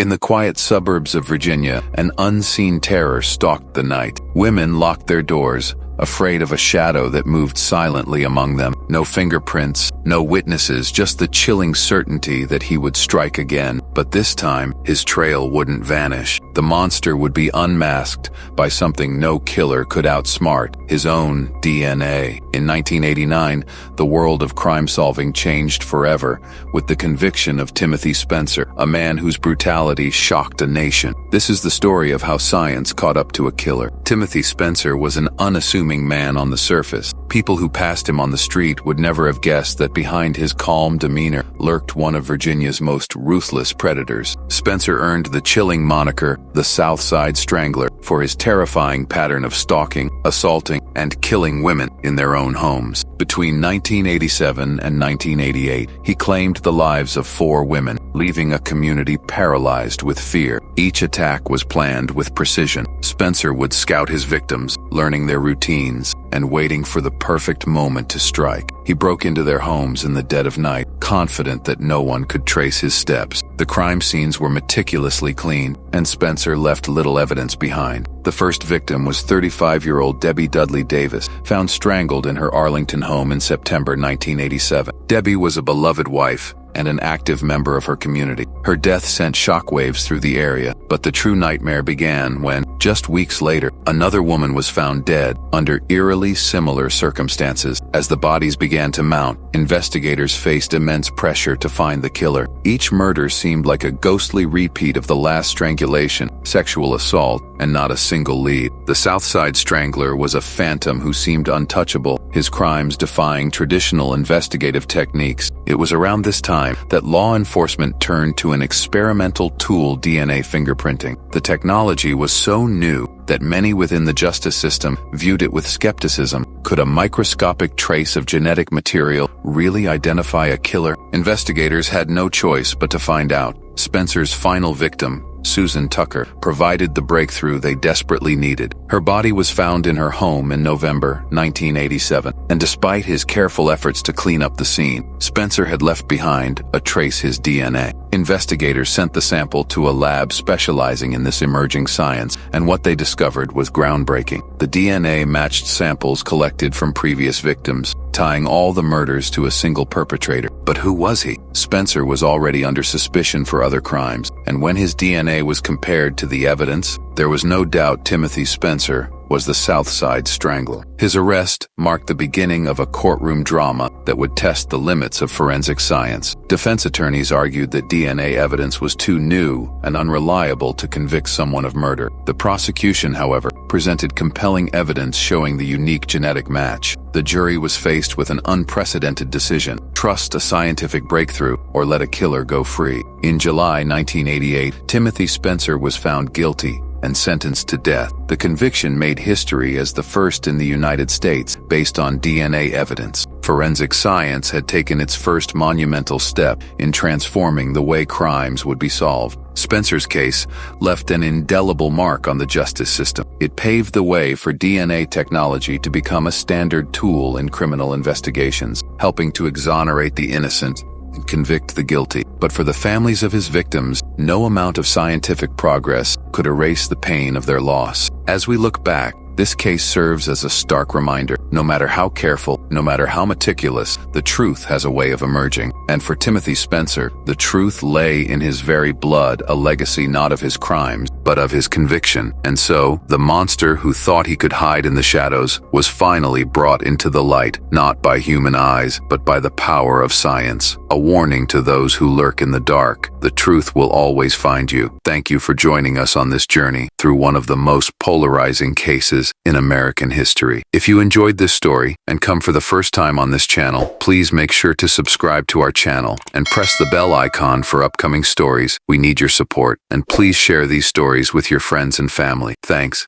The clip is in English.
In the quiet suburbs of Virginia, an unseen terror stalked the night. Women locked their doors, afraid of a shadow that moved silently among them. No fingerprints, no witnesses, just the chilling certainty that he would strike again. But this time, his trail wouldn't vanish. The monster would be unmasked by something no killer could outsmart: his own DNA. In 1989, the world of crime-solving changed forever with the conviction of Timothy Spencer, a man whose brutality shocked a nation. This is the story of how science caught up to a killer. Timothy Spencer was an unassuming man on the surface. People who passed him on the street would never have guessed that behind his calm demeanor lurked one of Virginia's most ruthless predators. Spencer earned the chilling moniker, the South Side Strangler, for his terrifying pattern of stalking, assaulting, and killing women in their own homes. Between 1987 and 1988, he claimed the lives of 4 women, leaving a community paralyzed with fear. Each attack was planned with precision. Spencer would scout his victims, learning their routines and waiting for the perfect moment to strike. He broke into their homes in the dead of night, confident that no one could trace his steps. The crime scenes were meticulously clean, and Spencer left little evidence behind. The first victim was 35-year-old Debbie Dudley Davis, found strangled in her Arlington home in September 1987. Debbie was a beloved wife and an active member of her community. Her death sent shockwaves through the area, but the true nightmare began when, just weeks later, another woman was found dead under eerily similar circumstances. As the bodies began to mount, investigators faced immense pressure to find the killer. Each murder seemed like a ghostly repeat of the last strangulation, sexual assault, and not a single lead. The Southside Strangler was a phantom who seemed untouchable, his crimes defying traditional investigative techniques. It was around this time that law enforcement turned to an experimental tool: DNA fingerprinting. The technology was so new that many within the justice system viewed it with skepticism. Could a microscopic trace of genetic material really identify a killer? Investigators had no choice but to find out. Spencer's final victim, Susan Tucker, provided the breakthrough they desperately needed. Her body was found in her home in November 1987, and despite his careful efforts to clean up the scene, Spencer had left behind a trace: his DNA. Investigators sent the sample to a lab specializing in this emerging science, and what they discovered was groundbreaking. The DNA matched samples collected from previous victims, tying all the murders to a single perpetrator. But who was he? Spencer was already under suspicion for other crimes, and when his DNA was compared to the evidence, there was no doubt Timothy Spencer was the Southside Strangler. His arrest marked the beginning of a courtroom drama that would test the limits of forensic science. Defense attorneys argued that DNA evidence was too new and unreliable to convict someone of murder. The prosecution, however, presented compelling evidence showing the unique genetic match. The jury was faced with an unprecedented decision: trust a scientific breakthrough or let a killer go free. In July 1988, Timothy Spencer was found guilty and sentenced to death. The conviction made history as the first in the United States based on DNA evidence. Forensic science had taken its first monumental step in transforming the way crimes would be solved. Spencer's case left an indelible mark on the justice system. It paved the way for DNA technology to become a standard tool in criminal investigations, helping to exonerate the innocent and convict the guilty. But for the families of his victims, no amount of scientific progress could erase the pain of their loss. As we look back, this case serves as a stark reminder: no matter how careful, no matter how meticulous, the truth has a way of emerging. And for Timothy Spencer, the truth lay in his very blood, a legacy not of his crimes, but of his conviction. And so, the monster who thought he could hide in the shadows was finally brought into the light, not by human eyes, but by the power of science. A warning to those who lurk in the dark: the truth will always find you. Thank you for joining us on this journey through one of the most polarizing cases in American history. If you enjoyed this story and come for the first time on this channel, please make sure to subscribe to our channel and press the bell icon for upcoming stories. We need your support, and please share these stories with your friends and family. Thanks.